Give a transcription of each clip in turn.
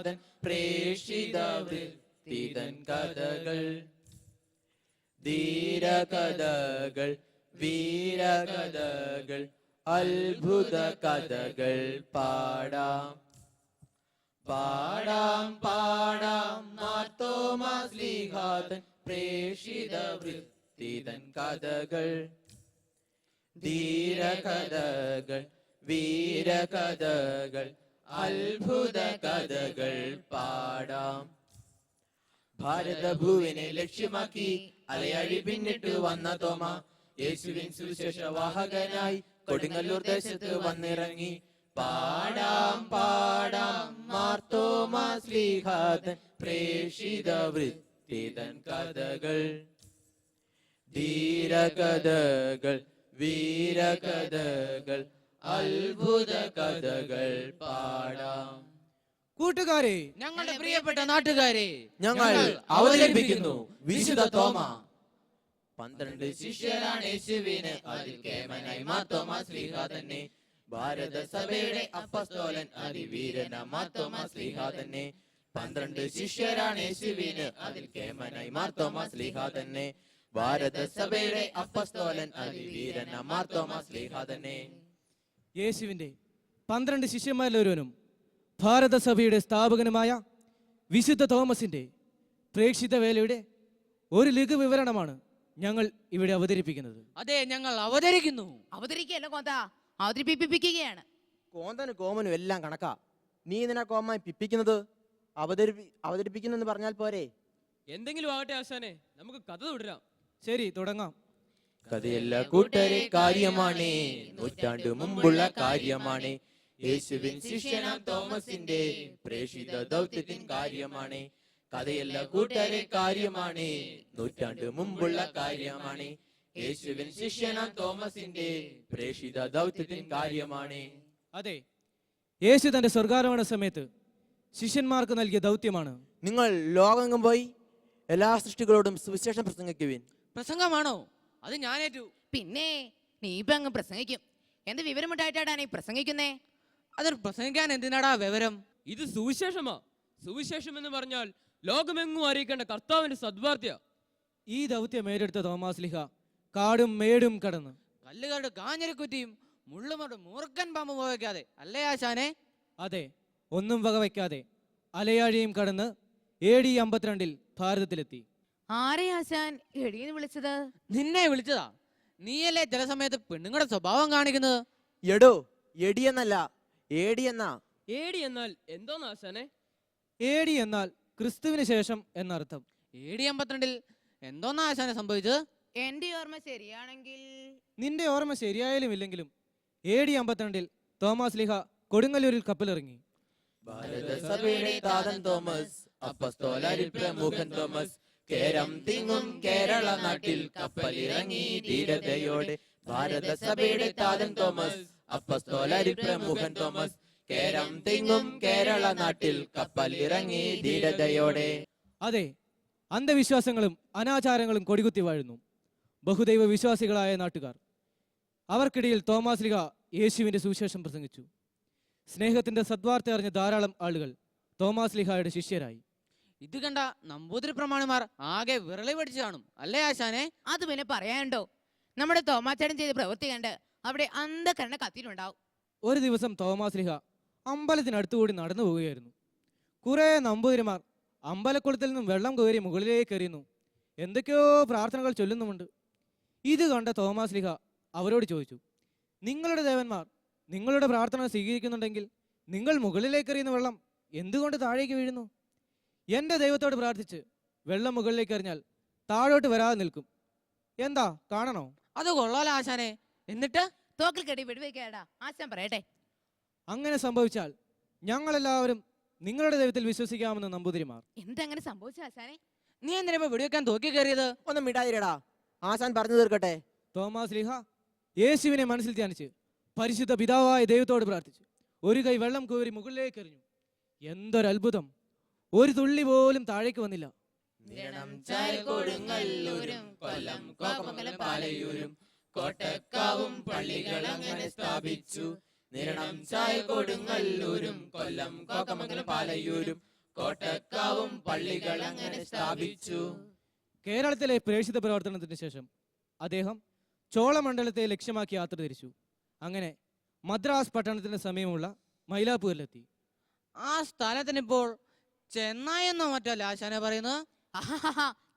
തൻ പ്രേഷിത വൃത്തിതൻ കഥകൾ, ധീരകഥകൾ, വീരകഥകൾ, അത്ഭുത കഥകൾ പാടാം. പാടാം പാടാം മാർത്തോമാശ്ലീഹാതൻ പ്രേഷിത വൃത്തിതൻ കഥകൾ, ധീരകഥകൾ, വീരകഥകൾ, അത്ഭുത കഥകൾ പാടാം. ഭാരതഭൂവിനെ ലക്ഷ്യമാക്കി അലയഴി പിന്നിട്ട് വന്ന തോമ യേശുവിൻ സുവിശേഷവാഹകനായി കൊടുങ്ങല്ലൂർ ദേശത്ത് വന്നിറങ്ങി. പാടാം പാടാം മാർത്തോമാശ്ലീഹാതൻ പ്രേഷിത വൃത്തിതൻ കഥകൾ, ധീരകഥകൾ, വീരകഥകൾ, അത്ഭുത കഥകൾ പാടാം. കൂട്ടുകാരെ, ഞങ്ങളുടെ പ്രിയപ്പെട്ട നാട്ടുകാരെ, ഞങ്ങൾ അവതരിപ്പിക്കുന്നു വിശുദ്ധ തോമ. 12 ശിഷ്യരാണ് യേശുവിന് അതിൽ കേമനായി മാർത്തോമാശ്ലീഹാ തന്നെ. ഭാരത സഭയുടെ അപ്പസ്തോലൻ അതിവീരന മാർത്തോമാശ്ലീഹാ തന്നെ. 12 ശിഷ്യരാണ് യേശുവിന് അതിൽ കേമനായി മാർത്തോമാശ്ലീഹാ തന്നെ. ഭാരത സഭയുടെ അപ്പസ്തോലൻ അതിവീരന മാർത്തോമാശ്ലീഹാ തന്നെ. യേശുവിന്റെ 12 ശിഷ്യന്മാരിലൊരുവനും ഭാരതസഭയുടെ സ്ഥാപകനുമായ വിശുദ്ധ തോമസിന്റെ പ്രേക്ഷിത വേലയുടെ ഒരു ലഘു വിവരണമാണ് ഞങ്ങൾ ഇവിടെ അവതരിപ്പിക്കുന്നത്. അതെ, ഞങ്ങൾ അവതരിക്കുന്നു. അവതരിക്കുകയല്ല കോന്ത, അവതരിപ്പിക്കുകയാണ്. കോന്തനും കോമനും എല്ലാം കണക്കാ. നീ ഇതിനെ കോമായി പിപ്പിക്കുന്നത്? അവതരിപ്പിക്കുന്നെന്ന് പറഞ്ഞാൽ പോരെ? എന്തെങ്കിലും ആകട്ടെ ആശാനെ, നമുക്ക് കഥ തുടരാം. ശരി, തുടങ്ങാം. കഥയല്ല കൂട്ടരെ കാര്യമാണ്, നൂറ്റാണ്ടു മുമ്പുള്ള കാര്യമാണ്. യേശുവിൻ ശിഷ്യനാം തോമസിന്റെ പ്രേഷിത ദൗത്യത്തിൻ കാര്യമാണ്. കഥയല്ല കൂട്ടരെ കാര്യമാണ്, നൂറ്റാണ്ടു മുമ്പുള്ള കാര്യമാണ്. യേശുവിൻ ശിഷ്യനാം തോമസിന്റെ പ്രേഷിത ദൗത്യത്തിൻ കാര്യമാണ്. അതെ, യേശു തന്റെ സ്വർഗാരോഹണ സമയത്ത് ശിഷ്യന്മാർക്ക് നൽകിയ ദൗത്യമാണ്. നിങ്ങൾ ലോകമെങ്ങും പോയി എല്ലാ സൃഷ്ടികളോടും സുവിശേഷം പ്രസംഗിക്കുവിൻ. പ്രസംഗമാണോ? അത് ഞാനേറ്റു. പിന്നെ നീ ഇപ്പൊ അങ്ങ് പ്രസംഗിക്കും. എന്ത് വിവരമുണ്ടായിട്ടാണ് നീ പ്രസംഗിക്കുന്നേ? അത് പ്രസംഗിക്കാൻ എന്തിനാടാ വിവരം? ഇത് സുവിശേഷമാ. സുവിശേഷം എന്ന് പറഞ്ഞാൽ ലോകമെങ്ങും അറിയിക്കേണ്ട കർത്താവിന്റെ സദ്വാർത്ത. ഈ ദൗത്യം ഏറ്റെടുത്ത തോമാശ്ലീഹ കാടും മേടും കടന്ന് കല്ലുകാരുടെ കാഞ്ഞിരക്കുറ്റിയും മുള്ളുമോട് മൂർഖൻ പാമ്പ് പോകാതെ, അല്ലേ ആശാനെ? അതെ, ഒന്നും വകവയ്ക്കാതെ അലയാഴിയും കടന്ന് AD 52 ഭാരതത്തിലെത്തി. ആരെ ആശാൻ എടീന്ന് വിളിച്ചത്? നിന്നെ വിളിച്ചതാ. നീയല്ലേ ചില സമയത്ത് പെണ്ണുങ്ങളുടെ സ്വഭാവം കാണിക്കുന്നത്. എടോ, എടിയെന്നല്ല ഏടി എന്നാ. ഏടി എന്നാൽ എന്തോന്ന് ആശാനെ? AD എന്നാൽ ക്രിസ്തുവിന് ശേഷം എന്നർത്ഥം. AD 52 എന്തോന്നാ ആശാനെ സംഭവിച്ചത്? എന്റെ ഓർമ്മ ശരിയാണെങ്കിൽ നിന്റെ ഓർമ്മ ശരിയായാലും ഇല്ലെങ്കിലും AD 52 തോമാശ്ലീഹ കൊടുങ്ങല്ലൂരിൽ കപ്പലിറങ്ങി. ഭാരതസഭയുടെ താതൻ തോമസ്, അപ്പസ്തോലരിൽ പ്രമുഖൻ തോമസ്, കേരം തിങ്ങും കേരള നാട്ടിൽ കപ്പലിറങ്ങി ധീരതയോടെ. ഭാരതസഭയുടെ താതൻ തോമസ്, അപ്പസ്തോലരിൽ പ്രമുഖൻ തോമസ്, കേരം തിങ്ങും കേരള നാട്ടിൽ കപ്പലിറങ്ങി ധീരതയോടെ. അതെ, അന്ധവിശ്വാസങ്ങളും അനാചാരങ്ങളും കൊടികുത്തി വാഴുന്നു ബഹുദൈവ വിശ്വാസികളായ നാട്ടുകാർ. അവർക്കിടയിൽ തോമാശ്ലീഹ യേശുവിന്റെ സുവിശേഷം പ്രസംഗിച്ചു. സ്നേഹത്തിന്റെ സദ്വാർത്ത അറിഞ്ഞ ധാരാളം ആളുകൾ തോമാശ്ലീഹയുടെ ശിഷ്യരായി. ഇത് കണ്ട നമ്പൂതിരി പ്രമാണിമാർ ആകെ വിരളി പഠിച്ചു കാണും, അല്ലേ ആശാനെ? അത് പിന്നെ പറയാനുണ്ടോ? നമ്മുടെ തോമാച്ചേടൻ ചെയ്ത് പ്രവൃത്തി കണ്ട് അവിടെ അന്ധകരണ കത്തിയിട്ടുണ്ടാവും. ഒരു ദിവസം തോമാശ്ലീഹ അമ്പലത്തിനടുത്തുകൂടി നടന്നു പോവുകയായിരുന്നു. കുറെ നമ്പൂതിരിമാർ അമ്പലക്കുളത്തിൽ നിന്നും വെള്ളം കോരി മുകളിലേക്ക് എറിയുന്നു. എന്തൊക്കെയോ പ്രാർത്ഥനകൾ ചൊല്ലുന്നുമുണ്ട്. ഇത് കണ്ട തോമാശ്ലീഹ അവരോട് ചോദിച്ചു, നിങ്ങളുടെ ദേവന്മാർ നിങ്ങളുടെ പ്രാർത്ഥന സ്വീകരിക്കുന്നുണ്ടെങ്കിൽ നിങ്ങൾ മുകളിലേക്ക് എറിയുന്ന വെള്ളം എന്തുകൊണ്ട് താഴേക്ക് വീഴുന്നു? എൻ്റെ ദൈവത്തോട് പ്രാർത്ഥിച്ച് വെള്ളം മുകളിലേക്ക് എറിഞ്ഞാൽ താഴോട്ട് വരാതെ നിൽക്കും. എന്താ, കാണണോ? അത് കൊള്ളാലോ ആശാനെ. എന്നിട്ട് തോക്കിൽ കെട്ടി വെടിവെക്കാടാ ആശാൻ പറയട്ടെ. അങ്ങനെ സംഭവിച്ചാൽ ഞങ്ങളെല്ലാവരും നിങ്ങളുടെ ദൈവത്തിൽ വിശ്വസിക്കാമെന്ന് നമ്പൂതിരിമാർ. എന്തെങ്ങനെ സംഭവിച്ച ആശാനെ? നീ എന്തിനാ വെടിവെക്കാൻ തോക്കി കയറിയത്? ഒന്നും മിണ്ടാതിരടാ, ആശാൻ പറഞ്ഞു തീർക്കട്ടെ. തോമാശ്ലീഹ യേശുവിനെ മനസ്സിൽ ധ്യാനിച്ച് പരിശുദ്ധ പിതാവായ ദൈവത്തോട് പ്രാർത്ഥിച്ചു ഒരു കൈ വെള്ളം കോരി മുകളിലേക്ക് എറിഞ്ഞു. എന്തൊരത്ഭുതം! ഒരു തുള്ളി പോലും താഴേക്ക് വന്നില്ല. കൊടുങ്ങല്ലൂരും കൊല്ലം കോതമംഗലം പാലയൂരും കോട്ടക്കാവും പള്ളികൾ അങ്ങനെ സ്ഥാപിച്ചു. നിരണം ചായ കൊടുങ്ങല്ലൂരും കൊല്ലം കോതമംഗലം പാലയൂരും കോട്ടക്കാവും പള്ളികൾ അങ്ങനെ സ്ഥാപിച്ചു. കേരളത്തിലെ പ്രേക്ഷിത പ്രവർത്തനത്തിന് ശേഷം അദ്ദേഹം ചോളമണ്ഡലത്തെ ലക്ഷ്യമാക്കി യാത്ര തിരിച്ചു. അങ്ങനെ മദ്രാസ് പട്ടണത്തിന് സമീപമുള്ള മൈലാപ്പൂരിലെത്തി. ആ സ്ഥലത്തിനിപ്പോൾ ചെന്നൈ എന്നോ മറ്റല്ല ആശാനെ പറയുന്നത്.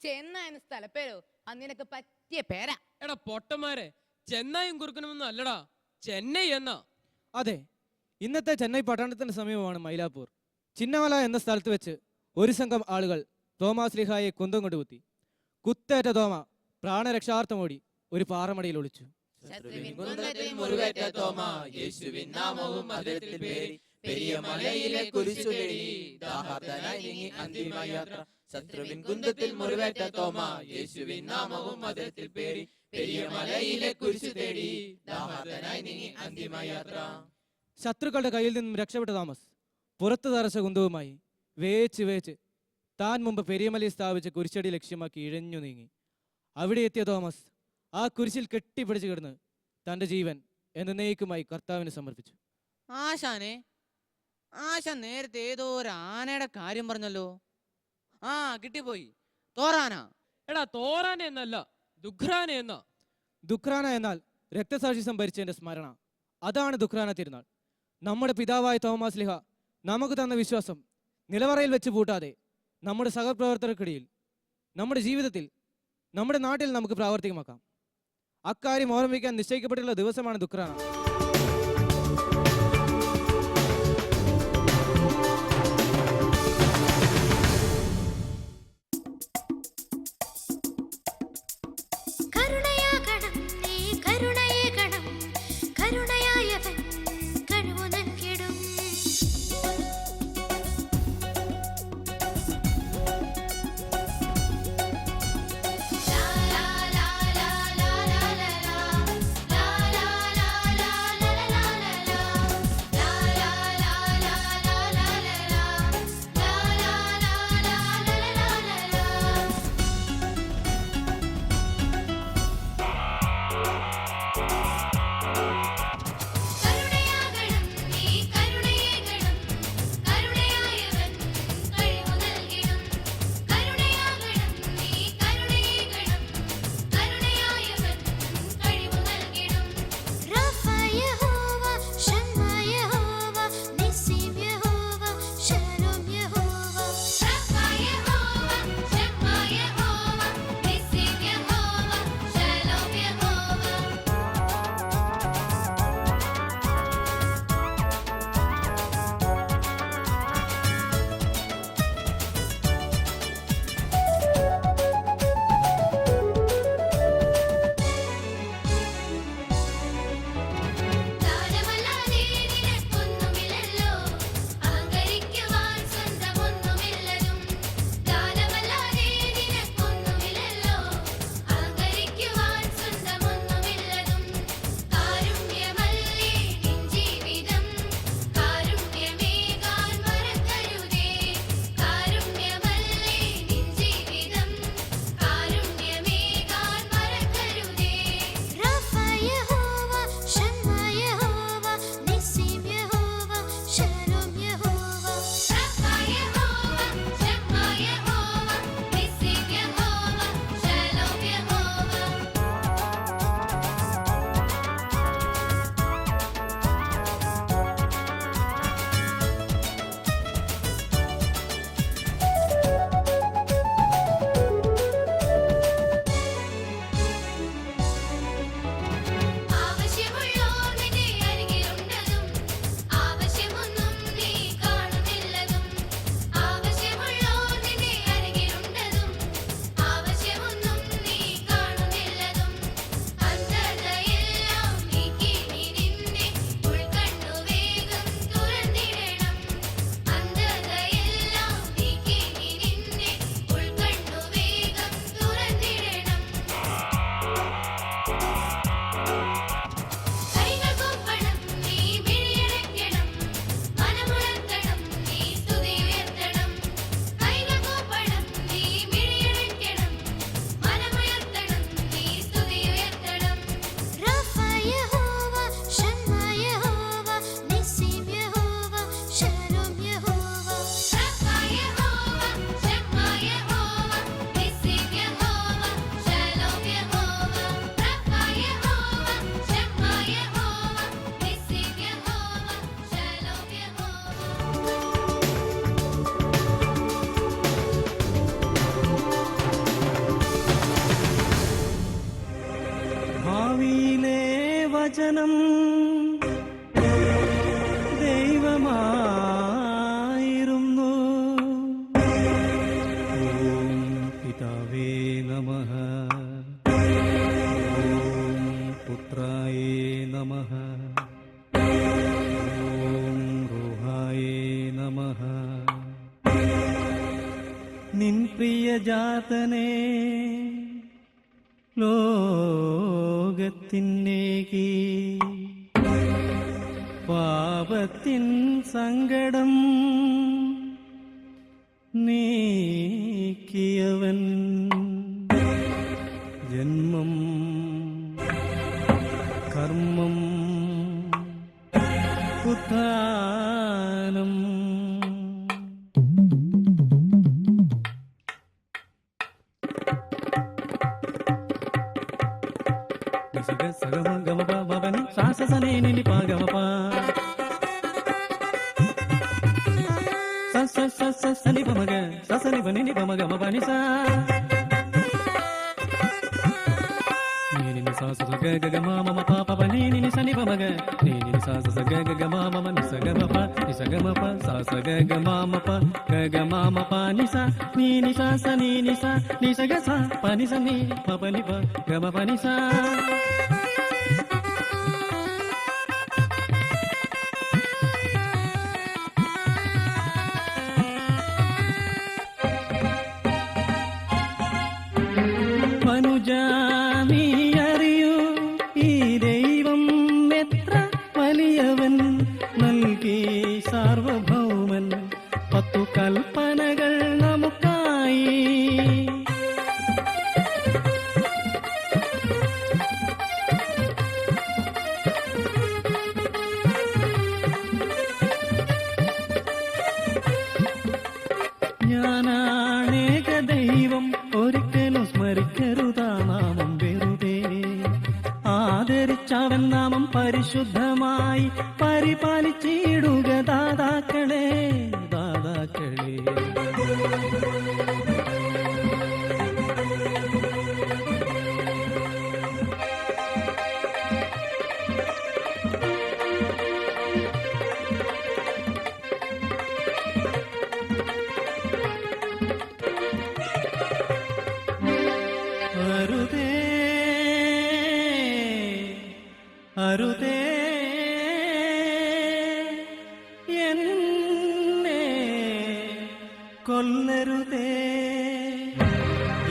ചെന്നൈ എന്ന സ്ഥലപ്പേരോ അത് നിനക്ക് പറ്റിയ പേരാ. എടാ പൊട്ടന്മാരെ, ചെന്നൈയും കുറുക്കണമെന്നും അല്ലടാ, ചെന്നൈ എന്നാ. അതെ, ഇന്നത്തെ ചെന്നൈ പട്ടണത്തിന് സമീപമാണ് മൈലാപ്പൂർ. ചിന്നമല എന്ന സ്ഥലത്ത് വെച്ച് ഒരു സംഘം ആളുകൾ തോമാശ്ലീഹായെ കുന്തം കൊണ്ട് കുത്തി. കുത്തേറ്റ തോമ പ്രാണരക്ഷാർത്ഥമോടി ഒരു പാറമടയിൽ ഒളിച്ചു. ശത്രുവിൻ കുന്തത്തിൽ മുറിവേറ്റ തോമ യേശുവിൻ നാമവും മധുരത്തിൽ പേരി പെരിയ മലയിലെ കുരിശു തേടി ദാഹർത്തനായി നീങ്ങി അന്തിമ യാത്ര. ശത്രുവിൻ കുന്തത്തിൽ മുറിവേറ്റ തോമ യേശുവിൻ നാമവും മധുരത്തിൽ പേരി പെരിയ മലയിലെ കുരിശു തേടി ദാഹർത്തനായി നീങ്ങി അന്തിമ യാത്ര. ശത്രുക്കളുടെ കയ്യിൽ നിന്നും രക്ഷപ്പെട്ട തോമസ് പുറത്തു തറച്ച കുന്തവുമായി വേച്ച് വേച്ച് താൻ മുമ്പ് പെരിയമലയിൽ സ്ഥാപിച്ച കുരിശടി ലക്ഷ്യമാക്കി ഇഴഞ്ഞു നീങ്ങി. അവിടെ എത്തിയ തോമസ് ആ കുരിശിൽ കെട്ടിപ്പിടിച്ചു കിടന്ന് തൻ്റെ ജീവൻ എന്നേക്കുമായി കർത്താവിന് സമർപ്പിച്ചു. ആശാനെ, ആശാൻ നേരത്തെ ഏതോ ഒരു ആനയുടെ കാര്യം പറഞ്ഞല്ലോ. ആ കിട്ടിപ്പോയി, തോറാന. എടാ തോറാന എന്നല്ല, ദുഃഖ്രാന എന്നാ. ദുഃഖ്രാന എന്നാൽ രക്തസാക്ഷി സംഭരിച്ചതിന്റെ സ്മരണ. അതാണ് ദുഃഖ്രാന തിരുനാൾ. നമ്മുടെ പിതാവായ തോമാശ്ലീഹ നമുക്ക് തന്ന വിശ്വാസം നിലവറയിൽ വെച്ച് പൂട്ടാതെ നമ്മുടെ സഹപ്രവർത്തകർക്കിടയിൽ, നമ്മുടെ ജീവിതത്തിൽ, നമ്മുടെ നാട്ടിൽ നമുക്ക് പ്രാവർത്തികമാക്കാം. അക്കാര്യം ഓർമ്മിക്കാൻ നിശ്ചയിക്കപ്പെട്ടുള്ള ദിവസമാണ് ദുഃഖ്രാന. ഭാവിയിലെ വചനം ദൈവമായിരുന്നു. ഓം പിതാവേ നമഃ. ഓം പുത്രായേ നമഃ. ഓം റൂഹായേ നമഃ. നിൻ പ്രിയജാതനേ ലോകത്തിന്നേകി പാപത്തിൻ സങ്കടം നീക്കിയവൻ ജന്മം കർമ്മം ഉത്ഥാനം. മനുജാ നീ അറിയൂ ഈ ദൈവം എത്ര വലിയവൻ. നൽകി സാർവഭൗമൻ 10 കൽപ്പനകൾ നമുക്കായി. ഞാനാണേക ദൈവം ഒരിക്കലും സ്മരിക്കരുതാ നാമം വെറുതെ. ആദരിച്ചവൻ നാമം പരിശുദ്ധമായി പരിപാലിച്ചിടുക ദാതാക്കളെ ദാതാക്കളെ. അരുതേ അരുതേ എന്നെ കൊല്ലരുതേ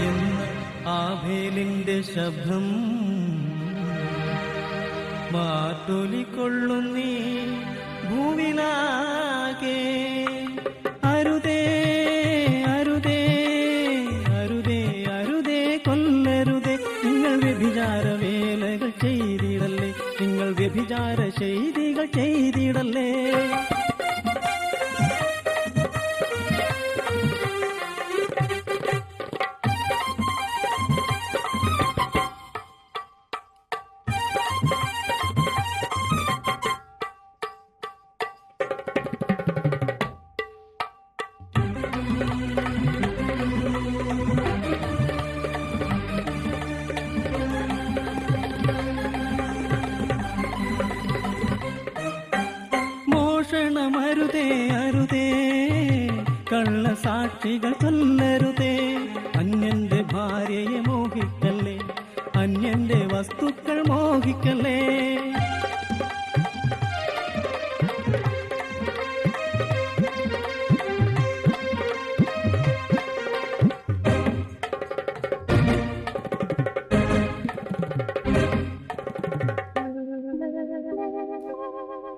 എന്ന് ആബേലിന്റെ ശബ്ദം മാറ്റൊലിക്കൊള്ളുന്നീ ഭൂവിലാകെ. അരുതേ അരുതേ അരുതേ അരുതേ കൊല്ലരുതേ. നിങ്ങൾ വ്യഭിചാര വേലകൾ ചെയ്തിടല്ലേ, നിങ്ങൾ വ്യഭിചാര ചെയ്തികൾ ചെയ്തിടല്ലേ. മോഷണമരുതേ അരുതേ, കള്ളസാക്ഷികൾ ചൊല്ലരുതേ. അന്യന്റെ ഭാര്യയെ മോഹിക്കല്ലേ, അന്യന്റെ വസ്തുക്കൾ മോഹിക്കല്ലേ.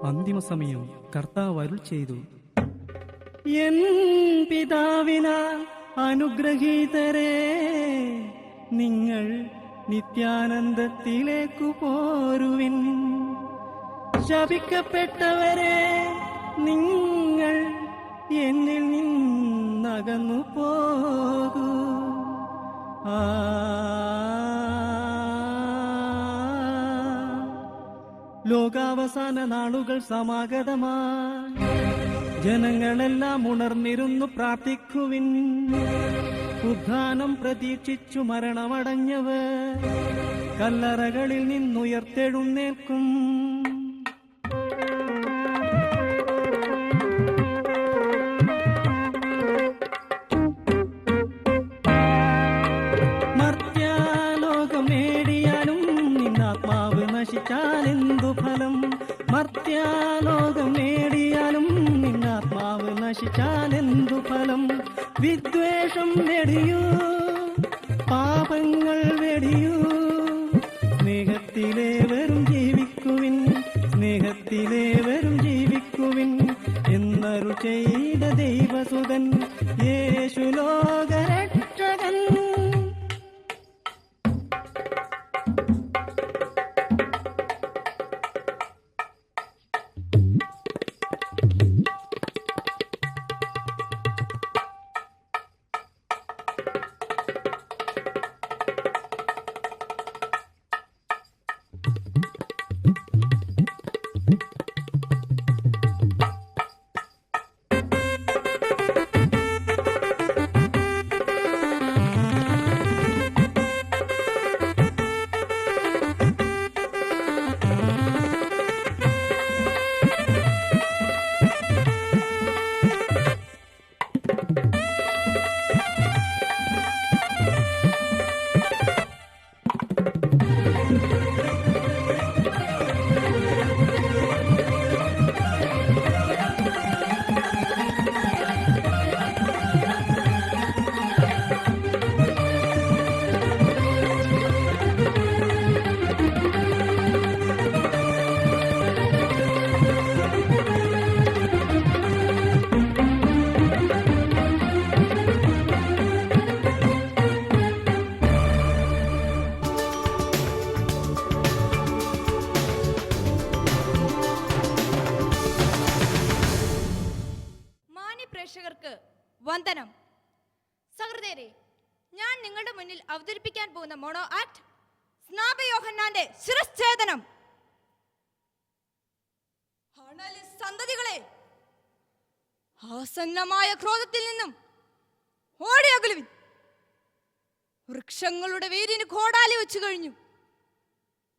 അന്തിമ സമയം കർത്താവ് അരുൾ ചെയ്തു. എൻ പിതാവിനാൽ അനുഗ്രഹീതരേ, നിങ്ങൾ നിത്യാനന്ദത്തിലേക്കു പോരുവിൻ. ശപിക്കപ്പെട്ടവരെ, നിങ്ങൾ എന്നിൽ നിന്നകന്നു പോകൂ. ലോകാവസാന നാളുകൾ സമാഗതമായി. ജനങ്ങളെല്ലാം ഉണർന്നിരുന്നു പ്രാർത്ഥിക്കുവിൻ. ഉദ്ധാനം പ്രതീക്ഷിച്ചു മരണമടഞ്ഞവർ കല്ലറകളിൽ നിന്നുയർത്തെഴുന്നേൽക്കും. മർത്യാലോകം നേടിയാലും നിന്നാത്മാവ് നശിച്ചാലെന്തു ഫലം? മർത്യാലോകം നേടിയാലും നിന്നാത്മാവ് നശിച്ചാലെന്തു ഫലം? വിദ്വേഷം വെടിയൂ, പാപങ്ങൾ വെടിയൂ, സ്നേഹത്തിലേവരും ജീവിക്കുവിൻ, സ്നേഹത്തിലേവരും ജീവിക്കുവിൻ എന്നരുൾ ചെയ്ത ദൈവസുതൻ യേശു ലോകരക്ഷകൻ. പ്രേക്ഷകർക്ക് വന്ദനം. സഹൃദയരെ, ഞാൻ നിങ്ങളുടെ മുന്നിൽ അവതരിപ്പിക്കാൻ പോകുന്ന മോണോ ആക്ട് സ്നാപയോഹന്നാന്റെ ശിരച്ഛേദനം. സന്തതികളെ, ആസന്നമായ ക്രോധത്തിൽ നിന്നും ഓടിയകലുവിൻ. വൃക്ഷങ്ങളുടെ വേരിന് കോടാലി വെച്ചു കഴിഞ്ഞു.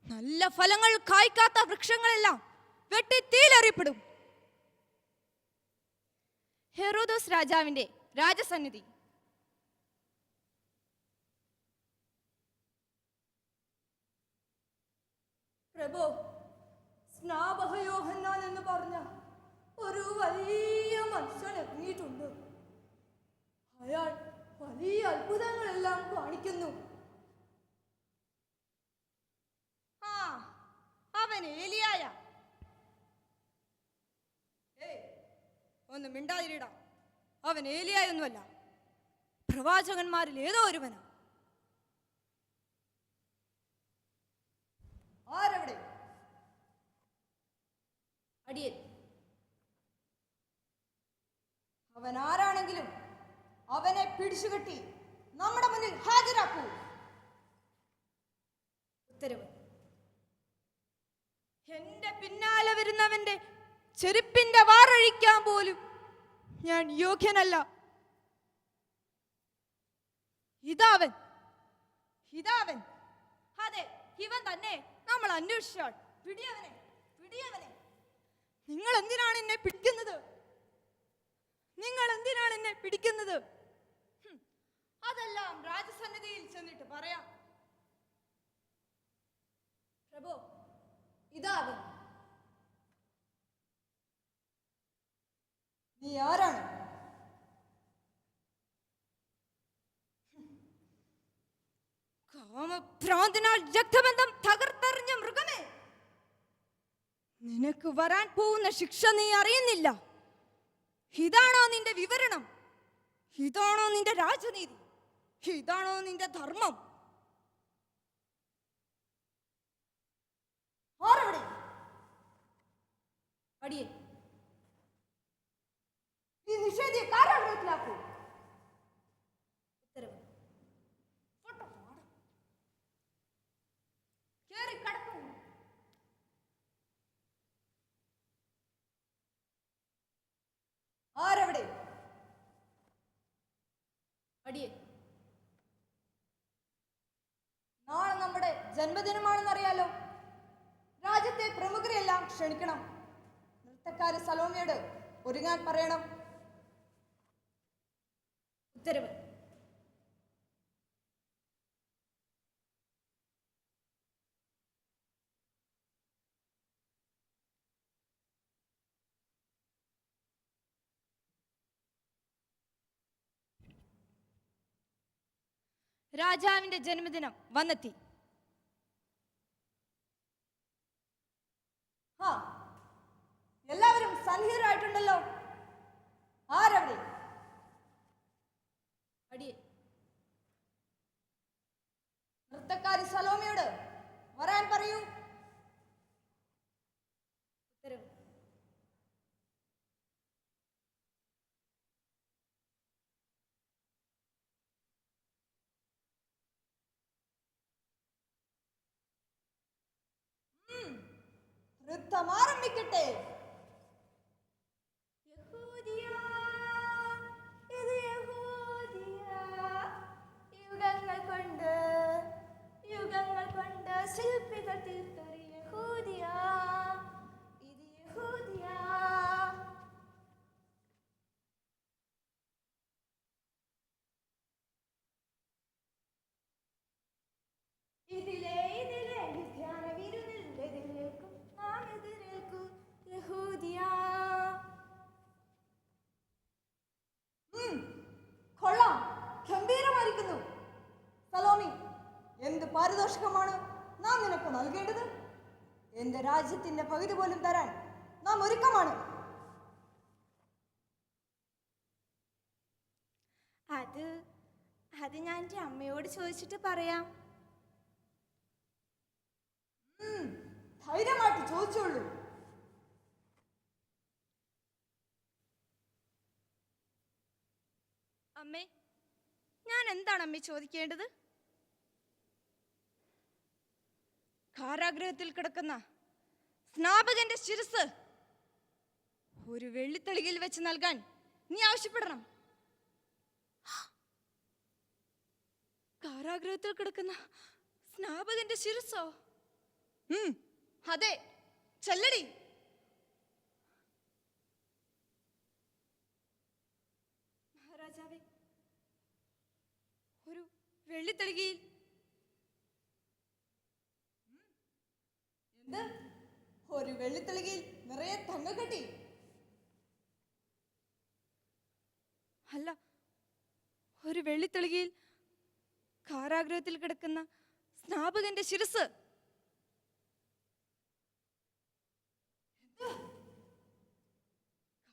നല്ല ഫലങ്ങൾ കായ്ക്കാത്ത വൃക്ഷങ്ങളെല്ലാം വെട്ടി തീയിലെറിയപ്പെടും. ഹെറോദോസ് രാജാവിന്റെ രാജസന്നിധി. പ്രഭു, സ്നാപകയോഹന്നാൻ എന്ന് പറഞ്ഞ ഒരു വലിയ മനുഷ്യൻ ഇറങ്ങിയിട്ടുണ്ട്. അയാൾ വലിയ അത്ഭുതങ്ങളെല്ലാം കാണിക്കുന്നു. അവൻ ഏലിയായ. ഒന്ന് മിണ്ടാതിരിടാ. അവൻ ഏലിയായൊന്നുമല്ല, പ്രവാചകന്മാരിൽ ഏതോ ഒരുവനാ. ആരവിടെ? അടിയൻ. അവൻ ആരാണെങ്കിലും അവനെ പിടിച്ചുകെട്ടി നമ്മുടെ മുന്നിൽ ഹാജരാക്കൂ. ഉത്തരവ്. എന്റെ പിന്നാലെ വരുന്നവന്റെ ചെരുപ്പിന്റെ വാറഴിക്കാൻ പോലും ഞാൻ യോഗ്യനല്ല. ഇതാവൻ, ഇതാവൻ. അതെ, ഇവൻ തന്നെ. നമ്മൾ അന്വേഷിച്ചാൽ പിടിയവനെ, പിടിയവനെ. നിങ്ങൾ എന്തിനാണ് എന്നെ പിടിക്കുന്നത്? നിങ്ങൾ എന്തിനാണ് എന്നെ പിടിക്കുന്നത്? അതെല്ലാം രാജസന്നിധിയിൽ ചെന്നിട്ട് പറയാം. പ്രഭു, ഇതാവൻ. നീ ആരാണ്? കാമഭ്രാന്തനാൽ രക്തബന്ധം തകർത്തെറിഞ്ഞ മൃഗമേ, നിനക്ക് വരാൻ പോകുന്ന ശിക്ഷ നീ അറിയുന്നില്ല. ഇതാണോ നിന്റെ വിവരണം? ഇതാണോ നിന്റെ രാജനീതി? ഇതാണോ നിന്റെ ധർമ്മം? ആരവിടെ? അടിയേ, ഈ നിഷേധിയെ കാരാഗ്രഹത്തിലാക്കൂ. ഉത്തരവ്. കേറി കടക്കൂ. ആരവിടെ? അടിയേ, നമ്മുടെ ജന്മദിനമാണെന്നറിയാലോ. രാജ്യത്തെ പ്രമുഖരെല്ലാം ക്ഷണിക്കണം. നൃത്തക്കാരി സലോമിയോട് ഒരുങ്ങാൻ പറയണം. ഉത്തരവ്. രാജാവിന്റെ ജന്മദിനം വന്നെത്തി. ആ, എല്ലാവരും സന്നിഹിതരായിട്ടുണ്ടല്ലോ. ആരവിടെ? അടിയെ. നൃത്തക്കാരി സലോമിയോട് വരാൻ പറയൂ. ഉത്തരവ്. നൃത്തം ആരംഭിക്കട്ടെ. യഹൂദിയാ, ഇത് യഹൂദിയാ. യുഗങ്ങൾ കൊണ്ട് ശില്പികൾ തീർത്തൊരു യഹൂദിയാ, ഇത് യഹൂദിയാ. ഇതിലെ ധ്യാന വിരുന്നിൽ എതിരേൽക്കും നാം എതിരേൽക്കൂ യഹൂദിയാ. കൊള്ളാം, ഗംഭീരമായിരിക്കുന്നു. സലോമി, എന്ത് പാരിതോഷികമാണ് നാം നിനക്ക് നൽകേണ്ടത്? എന്റെ രാജ്യത്തിന്റെ പകുതി പോലും തരാൻ നാം ഒരുക്കമാണ്. അത് ഞാൻ എൻ്റെ അമ്മയോട് ചോദിച്ചിട്ട് പറയാം. ധൈര്യമായിട്ട് ചോദിച്ചോളൂ. അമ്മേ, ഞാൻ എന്താണ് അമ്മേ ചോദിക്കേണ്ടത്? കാരാഗ്രഹത്തിൽ കിടക്കുന്ന സ്നാപകന്റെ ശിരസ് ഒരു വെള്ളിത്തളികയിൽ വെച്ച് നൽകാൻ നീ ആവശ്യപ്പെടണം. കാരാഗ്രഹത്തിൽ കിടക്കുന്ന സ്നാപകന്റെ ശിരസോ? അതെ, ചെല്ലടി. മഹാരാജാവേ, ഒരു വെള്ളിത്തളികയിൽ. എന്ത്? ഒരു വെള്ളിത്തളികയിൽ നിറയെ തങ്കക്കട്ടി? അല്ല, ഒരു വെള്ളിത്തളികയിൽ കാരാഗ്രഹത്തിൽ കിടക്കുന്ന സ്നാപകന്റെ ശിരസ്.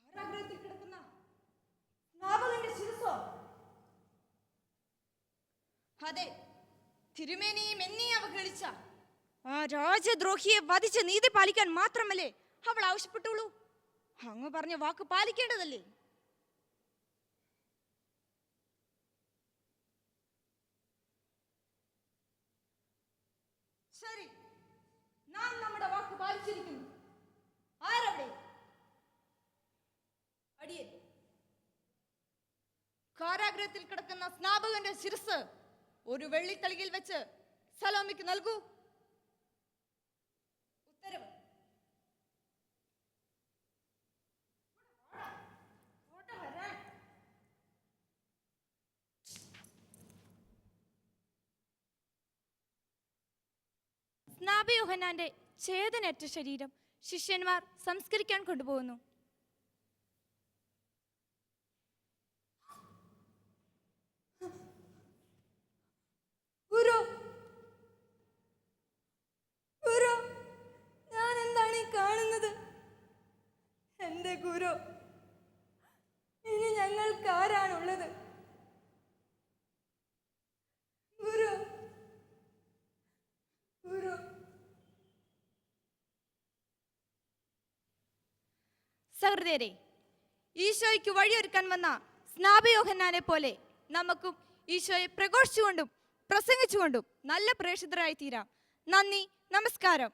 കാരാഗ്രഹത്തിൽ കിടക്കുന്ന സ്നാപകന്റെ ശിരസോ? അതെ, തിരുമേനിയും എന്നെ അവഗണിച്ച ആ രാജദ്രോഹിയെ വധിച്ച് നീതി പാലിക്കാൻ മാത്രമല്ലേ അവൾ ആവശ്യപ്പെട്ടുള്ളൂ. അങ്ങ് പറഞ്ഞ വാക്ക് പാലിക്കേണ്ടതല്ലേ? ശരി, നാം നമ്മുടെ വാക്ക് പാലിച്ചിരിക്കുന്നു. ആരവിടെ? അടിയേ. കാരാഗ്രഹത്തിൽ കിടക്കുന്ന സ്നാപകന്റെ ശിരസ് ഒരു വെള്ളിത്തളികയിൽ വെച്ച് സലോമിക്ക് നൽകൂ. ഉത്തരവ്. സ്നാപയോഹന്നാന്റെ ചേതനറ്റ ശരീരം ശിഷ്യന്മാർ സംസ്കരിക്കാൻ കൊണ്ടുപോകുന്നു. ഞാൻ എന്താണ് ഈ കാണുന്നത്? എന്റെ ഗുരു, ഇനി ഞങ്ങൾക്ക് ആരാണുള്ളത്? ഗുരു, ഗുരു. സഹൃദയരെ, ഈശോയ്ക്ക് വഴിയൊരുക്കാൻ വന്ന സ്നാപയോഹന്നാനെ പോലെ നമുക്കും ഈശോയെ പ്രഘോഷിച്ചുകൊണ്ടും പ്രസംഗിച്ചുകൊണ്ടും നല്ല പ്രേക്ഷിതരായി തീരാം. നന്ദി, നമസ്കാരം.